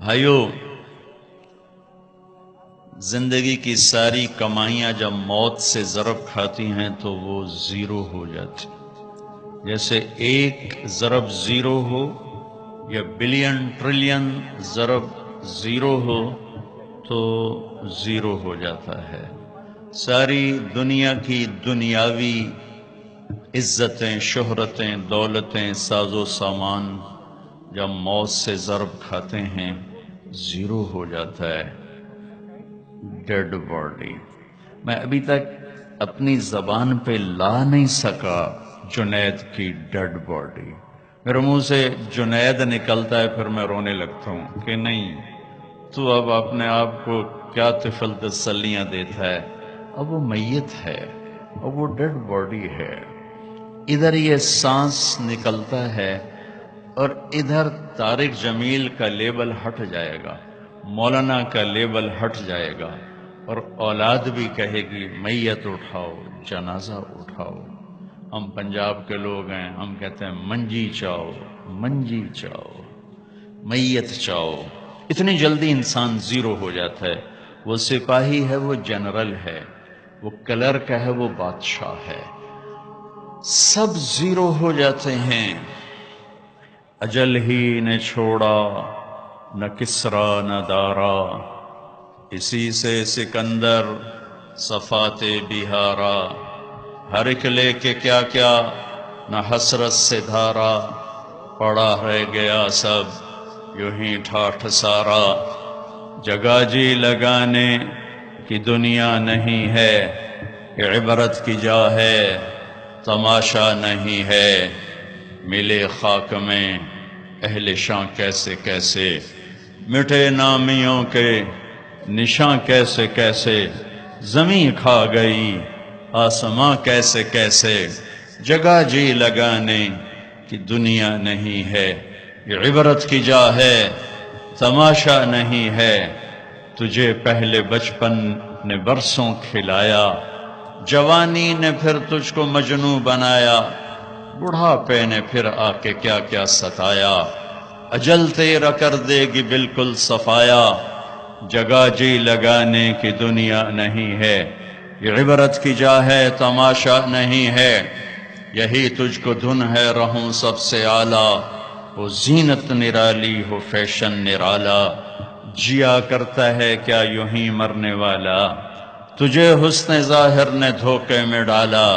بھائیو، زندگی کی ساری کمائیاں جب موت سے ضرب کھاتی ہیں تو وہ زیرو ہو جاتی. جیسے ایک ضرب زیرو ہو یا بلین ٹریلین ضرب زیرو ہو تو زیرو ہو جاتا ہے. ساری دنیا کی دنیاوی عزتیں، شہرتیں، دولتیں، ساز و سامان جب موت سے ضرب کھاتے ہیں زیرو ہو جاتا ہے. Dead body. میں ابھی تک اپنی زبان پہ لا نہیں سکا جنید کی ڈیڈ باڈی. میرے منہ سے جنید نکلتا ہے پھر میں رونے لگتا ہوں کہ نہیں، تو اب اپنے آپ کو کیا طفل تسلیاں دیتا ہے. اب وہ میت ہے، اب وہ ڈیڈ باڈی ہے. ادھر یہ سانس نکلتا ہے اور ادھر طارق جمیل کا لیبل ہٹ جائے گا، مولانا کا لیبل ہٹ جائے گا، اور اولاد بھی کہے گی میت اٹھاؤ، جنازہ اٹھاؤ. ہم پنجاب کے لوگ ہیں، ہم کہتے ہیں منجی چاؤ، منجی چاؤ، میت چاؤ. اتنی جلدی انسان زیرو ہو جاتا ہے. وہ سپاہی ہے، وہ جنرل ہے، وہ کلرک ہے، وہ بادشاہ ہے، سب زیرو ہو جاتے ہیں. اجل ہی نے چھوڑا نہ کسرا نہ دارا، اسی سے سکندر صفات بہارا. ہر ایک لے کے کیا کیا نہ حسرت سے دھارا، پڑا رہ گیا سب یوں ہی ٹھاٹھ سارا. جگہ جی لگانے کی دنیا نہیں ہے، یہ عبرت کی جا ہے تماشا نہیں ہے. ملے خاک میں اہل شاں کیسے کیسے، مٹے نامیوں کے نشاں کیسے کیسے. زمین کھا گئی آسماں کیسے کیسے، جگہ جی لگانے کی دنیا نہیں ہے، یہ عبرت کی جا ہے تماشا نہیں ہے. تجھے پہلے بچپن نے برسوں کھلایا، جوانی نے پھر تجھ کو مجنوں بنایا، بڑھاپے نے پھر آ کے کیا کیا ستایا. اجل تیرا کر دے گی بالکل صفایا، جگہ جی لگانے کی دنیا نہیں ہے، یہ عبرت کی جا ہے تماشا نہیں ہے. یہی تجھ کو دھن ہے رہوں سب سے اعلیٰ، وہ زینت نرالی ہو فیشن نرالا. جیا کرتا ہے کیا یوں ہی مرنے والا، تجھے حسن ظاہر نے دھوکے میں ڈالا.